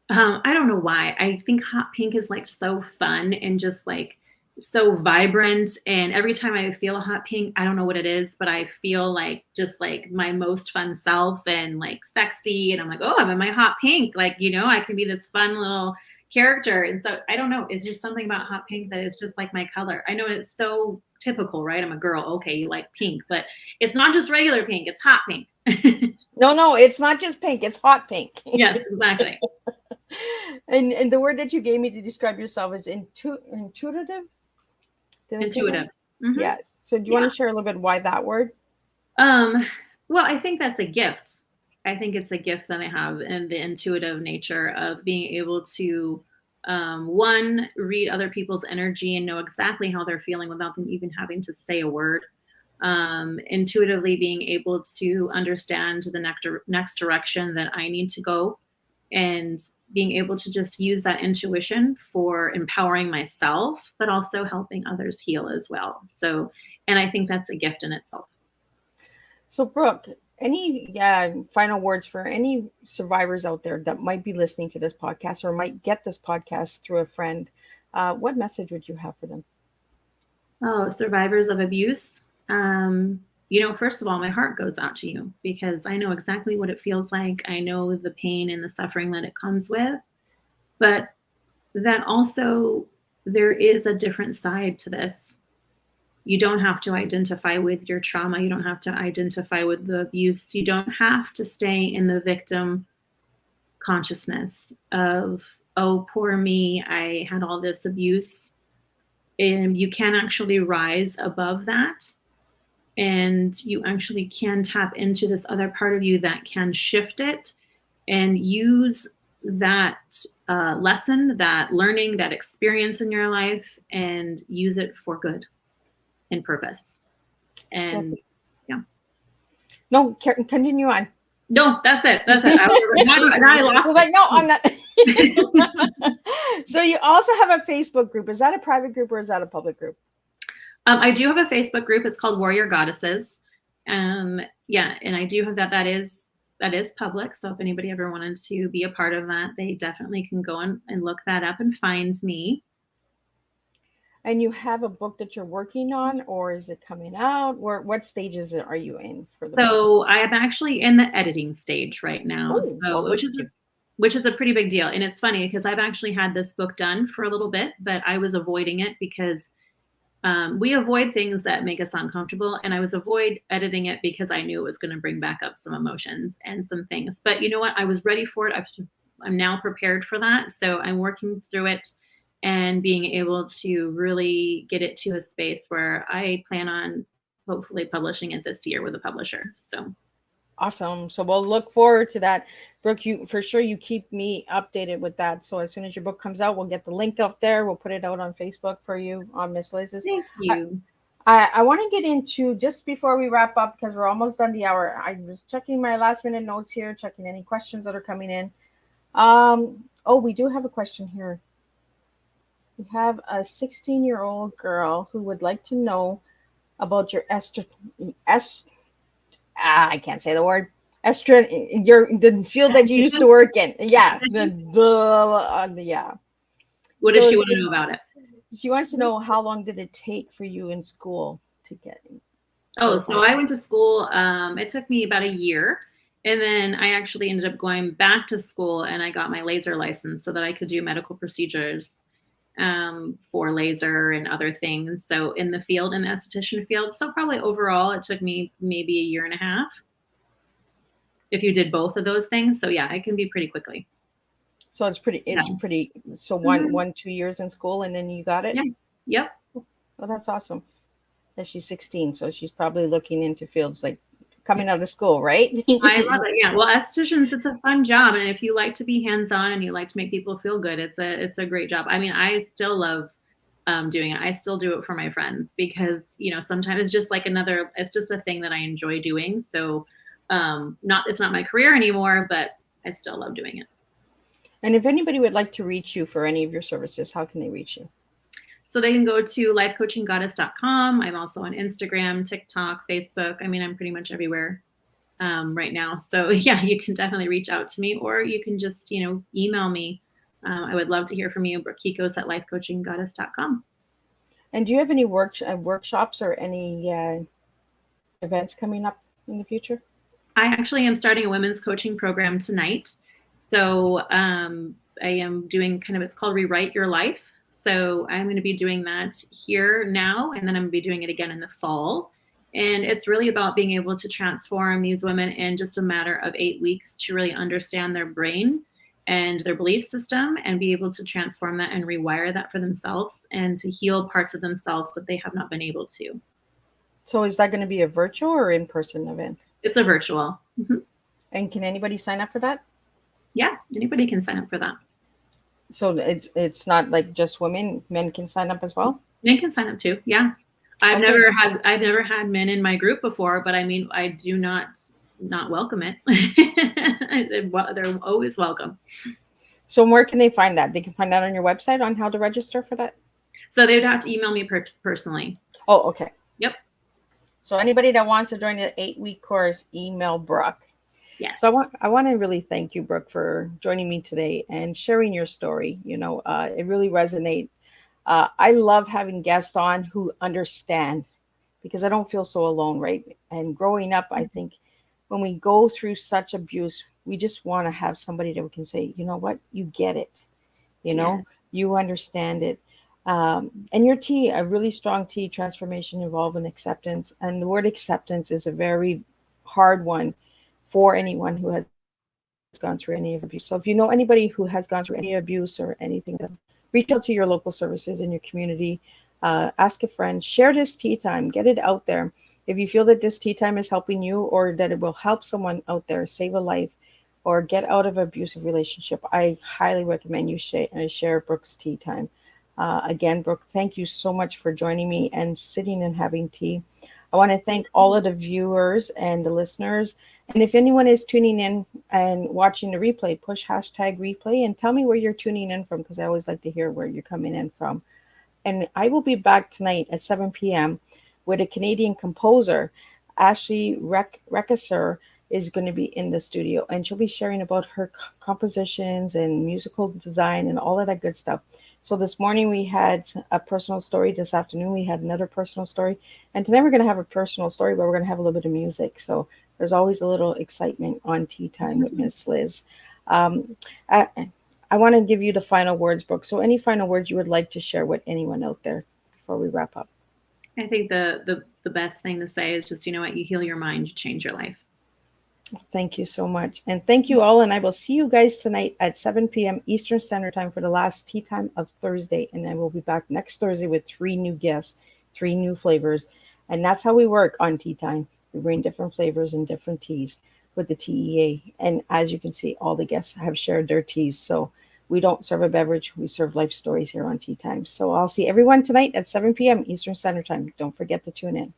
I don't know why. I think hot pink is like so fun and just like so vibrant. And every time I feel a hot pink, I don't know what it is, but I feel like just like my most fun self and like sexy. And I'm like, oh, I'm in my hot pink. Like, you know, I can be this fun little character. And so I don't know. It's just something about hot pink that is just like my color. I know it's so typical, right? I'm a girl. Okay, you like pink, but it's not just regular pink. It's hot pink. No, it's not just pink. It's hot pink. Yes, exactly. And the word that you gave me to describe yourself is intuitive? Intuitive. Mm-hmm. Yes. So do you want to share a little bit why that word? Well, I think that's a gift. I think it's a gift that I have in the intuitive nature of being able to, one, read other people's energy and know exactly how they're feeling without them even having to say a word. Intuitively being able to understand the next direction that I need to go, and being able to just use that intuition for empowering myself, but also helping others heal as well. So, and I think that's a gift in itself. So Brooke, any final words for any survivors out there that might be listening to this podcast or might get this podcast through a friend? What message would you have for them? Oh, survivors of abuse. You know, first of all, my heart goes out to you because I know exactly what it feels like. I know the pain and the suffering that it comes with, but that also there is a different side to this. You don't have to identify with your trauma. You don't have to identify with the abuse. You don't have to stay in the victim consciousness of, oh, poor me, I had all this abuse. And you can actually rise above that. And you actually can tap into this other part of you that can shift it and use that lesson, that learning, that experience in your life and use it for good and purpose. And yeah. No, continue on. No, that's it. That's it. I lost like, no, I'm not. So you also have a Facebook group. Is that a private group or is that a public group? I do have a Facebook group. It's called Warrior Goddesses. And I do have that. That is public. So if anybody ever wanted to be a part of that, they definitely can go and look that up and find me. And you have a book that you're working on, or is it coming out? What stages are you in for the book? I am actually in the editing stage right now. Which is a pretty big deal. And it's funny because I've actually had this book done for a little bit, but I was avoiding it because we avoid things that make us uncomfortable. And I was avoid editing it because I knew it was going to bring back up some emotions and some things. But you know what? I was ready for it. I'm now prepared for that. So I'm working through it and being able to really get it to a space where I plan on hopefully publishing it this year with a publisher. So awesome. So we'll look forward to that. Brooke, you keep me updated with that. So as soon as your book comes out, we'll get the link up there. We'll put it out on Facebook for you, on Miss Liz's. Thank you. I want to get into, just before we wrap up, because we're almost done the hour, I was checking my last minute notes here, checking any questions that are coming in. We do have a question here. We have a 16-year-old girl who would like to know about your I can't say the word. The field that you used to work in. Yeah. Yeah. What does she want to know about it? She wants to know, how long did it take for you in school to get in? So I went to school. It took me about a year. And then I actually ended up going back to school and I got my laser license so that I could do medical procedures for laser and other things. So in the field, in the esthetician field. So probably overall, it took me maybe a year and a half if you did both of those things. So yeah, it can be pretty quickly. So it's pretty, so 2 years in school and then you got it? Yeah. Yep. Oh, that's awesome. And she's 16. So she's probably looking into fields like coming out of school, right? I love it. Yeah. Well, estheticians, it's a fun job. And if you like to be hands-on and you like to make people feel good, it's a great job. I mean, I still love doing it. I still do it for my friends because, sometimes it's just like it's just a thing that I enjoy doing. So it's not my career anymore, but I still love doing it. And if anybody would like to reach you for any of your services, how can they reach you? So they can go to lifecoachinggoddess.com. I'm also on Instagram, TikTok, Facebook. I mean, I'm pretty much everywhere right now. So yeah, you can definitely reach out to me, or you can just, email me. I would love to hear from you, Brooke Kekos at lifecoachinggoddess.com. And do you have any workshops or any events coming up in the future? I actually am starting a women's coaching program tonight. So I am doing it's called Rewrite Your Life. So I'm going to be doing that here now, and then I'm going to be doing it again in the fall. And it's really about being able to transform these women in just a matter of 8 weeks to really understand their brain and their belief system and be able to transform that and rewire that for themselves and to heal parts of themselves that they have not been able to. So is that going to be a virtual or in-person event? It's a virtual. Mm-hmm. And can anybody sign up for that? Yeah, anybody can sign up for that. So it's not like just women, men can sign up as well? Men can sign up too. Yeah. I've never had men in my group before, but I mean, I do not welcome it. They're always welcome. So where can they find that? They can find that on your website on how to register for that? So they would have to email me personally. Oh, okay. Yep. So anybody that wants to join the 8-week course, email Brooke. Yes. So I want to really thank you, Brooke, for joining me today and sharing your story. It really resonates. I love having guests on who understand, because I don't feel so alone, right? And growing up, I think when we go through such abuse, we just want to have somebody that we can say, you know what, you get it, you understand it. And your T, a really strong T, transformation, involvement, acceptance. And the word acceptance is a very hard one for anyone who has gone through any abuse. So if you know anybody who has gone through any abuse or anything, reach out to your local services in your community. Ask a friend, share this tea time, get it out there. If you feel that this tea time is helping you or that it will help someone out there save a life or get out of an abusive relationship, I highly recommend you share Brooke's tea time. Again, Brooke, thank you so much for joining me and sitting and having tea. I want to thank all of the viewers and the listeners. And if anyone is tuning in and watching the replay, push #replay and tell me where you're tuning in from, because I always like to hear where you're coming in from. And I will be back tonight at 7 p.m. with a Canadian composer, Ashley Rekesser, is going to be in the studio, and she'll be sharing about her compositions and musical design and all of that good stuff. So this morning we had a personal story. This afternoon we had another personal story. And tonight we're going to have a personal story, but we're going to have a little bit of music. So there's always a little excitement on Tea Time with Miss Liz. I want to give you the final words, Brooke. So any final words you would like to share with anyone out there before we wrap up? I think the best thing to say is just, you heal your mind, you change your life. Thank you so much. And thank you all. And I will see you guys tonight at 7 p.m. Eastern Standard Time for the last Tea Time of Thursday. And I will be back next Thursday with 3 new guests, 3 new flavors. And that's how we work on Tea Time. We bring different flavors and different teas with the TEA. And as you can see, all the guests have shared their teas. So we don't serve a beverage. We serve life stories here on Tea Time. So I'll see everyone tonight at 7 p.m. Eastern Standard Time. Don't forget to tune in.